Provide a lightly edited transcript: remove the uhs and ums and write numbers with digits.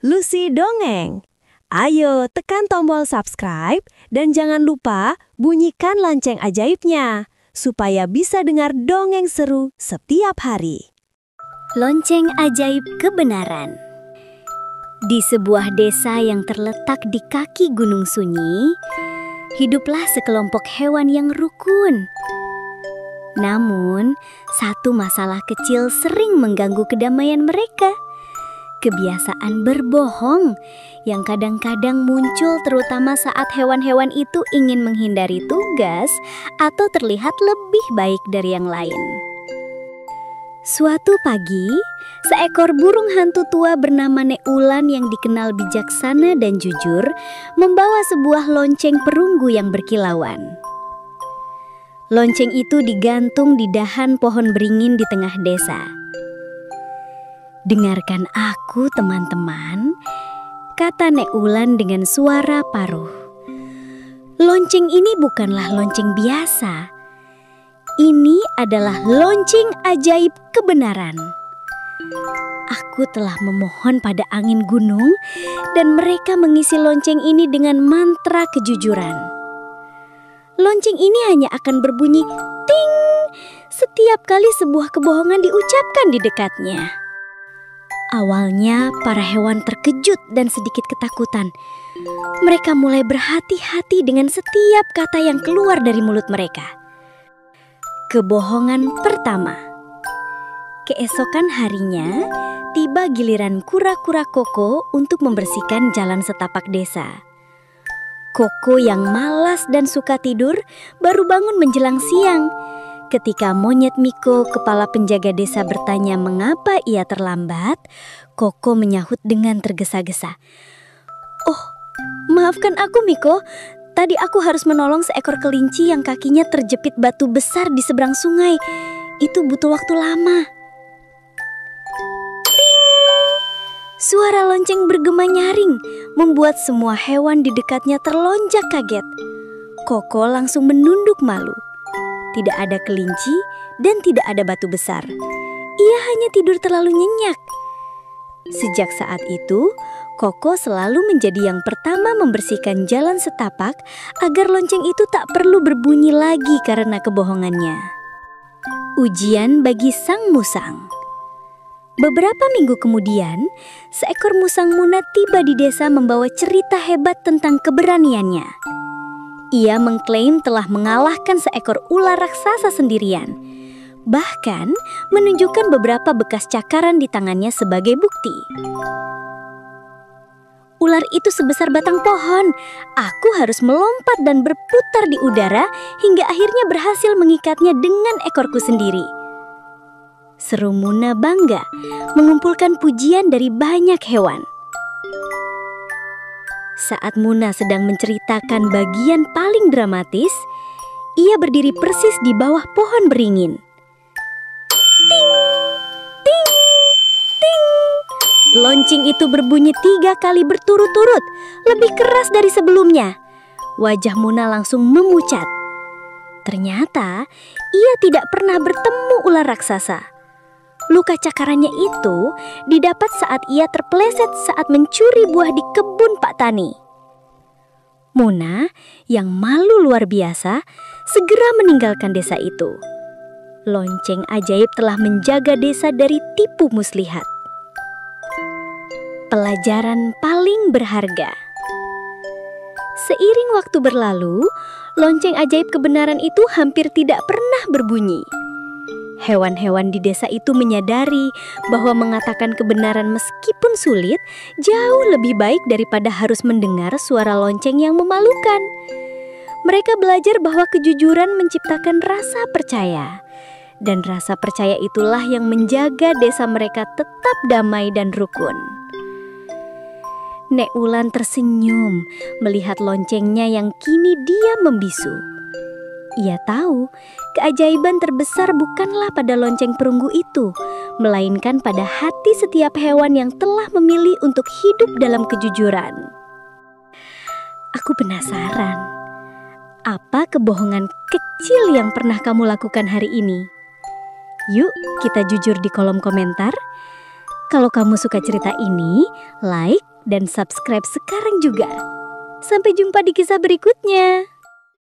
Lucy Dongeng. Ayo tekan tombol subscribe dan jangan lupa bunyikan lonceng ajaibnya supaya bisa dengar dongeng seru setiap hari. Lonceng ajaib kebenaran. Di sebuah desa yang terletak di kaki gunung sunyi, hiduplah sekelompok hewan yang rukun. Namun, satu masalah kecil sering mengganggu kedamaian mereka. Kebiasaan berbohong yang kadang-kadang muncul terutama saat hewan-hewan itu ingin menghindari tugas atau terlihat lebih baik dari yang lain. Suatu pagi, seekor burung hantu tua bernama Neulan yang dikenal bijaksana dan jujur membawa sebuah lonceng perunggu yang berkilauan. Lonceng itu digantung di dahan pohon beringin di tengah desa. "Dengarkan aku, teman-teman," kata Neulan dengan suara paruh. "Lonceng ini bukanlah lonceng biasa. Ini adalah lonceng ajaib kebenaran. Aku telah memohon pada angin gunung dan mereka mengisi lonceng ini dengan mantra kejujuran. Lonceng ini hanya akan berbunyi ting setiap kali sebuah kebohongan diucapkan di dekatnya." Awalnya para hewan terkejut dan sedikit ketakutan. Mereka mulai berhati-hati dengan setiap kata yang keluar dari mulut mereka. Kebohongan pertama. Keesokan harinya, tiba giliran kura-kura Koko untuk membersihkan jalan setapak desa. Koko yang malas dan suka tidur baru bangun menjelang siang. Ketika monyet Miko, kepala penjaga desa, bertanya mengapa ia terlambat, Koko menyahut dengan tergesa-gesa. "Oh, maafkan aku Miko. Tadi aku harus menolong seekor kelinci yang kakinya terjepit batu besar di seberang sungai. Itu butuh waktu lama." Suara lonceng bergema nyaring membuat semua hewan di dekatnya terlonjak kaget. Koko langsung menunduk malu. Tidak ada kelinci dan tidak ada batu besar. Ia hanya tidur terlalu nyenyak. Sejak saat itu, Koko selalu menjadi yang pertama membersihkan jalan setapak agar lonceng itu tak perlu berbunyi lagi karena kebohongannya. Ujian bagi sang musang. Beberapa minggu kemudian, seekor musang Muna tiba di desa membawa cerita hebat tentang keberaniannya. Ia mengklaim telah mengalahkan seekor ular raksasa sendirian. Bahkan menunjukkan beberapa bekas cakaran di tangannya sebagai bukti. "Ular itu sebesar batang pohon. Aku harus melompat dan berputar di udara hingga akhirnya berhasil mengikatnya dengan ekorku sendiri," seru Muna bangga, mengumpulkan pujian dari banyak hewan. Saat Muna sedang menceritakan bagian paling dramatis, ia berdiri persis di bawah pohon beringin. Ting, ting, ting. Lonceng itu berbunyi 3 kali berturut-turut, lebih keras dari sebelumnya. Wajah Muna langsung memucat. Ternyata ia tidak pernah bertemu ular raksasa. Luka cakarannya itu didapat saat ia terpeleset saat mencuri buah di kebun Pak Tani. Muna yang malu luar biasa segera meninggalkan desa itu. Lonceng ajaib telah menjaga desa dari tipu muslihat. Pelajaran paling berharga. Seiring waktu berlalu, lonceng ajaib kebenaran itu hampir tidak pernah berbunyi. Hewan-hewan di desa itu menyadari bahwa mengatakan kebenaran meskipun sulit jauh lebih baik daripada harus mendengar suara lonceng yang memalukan. Mereka belajar bahwa kejujuran menciptakan rasa percaya. Dan rasa percaya itulah yang menjaga desa mereka tetap damai dan rukun. Neulan tersenyum melihat loncengnya yang kini diam membisu. Ia tahu keajaiban terbesar bukanlah pada lonceng perunggu itu, melainkan pada hati setiap hewan yang telah memilih untuk hidup dalam kejujuran. Aku penasaran, apa kebohongan kecil yang pernah kamu lakukan hari ini? Yuk kita jujur di kolom komentar. Kalau kamu suka cerita ini, like, dan subscribe sekarang juga. Sampai jumpa di kisah berikutnya.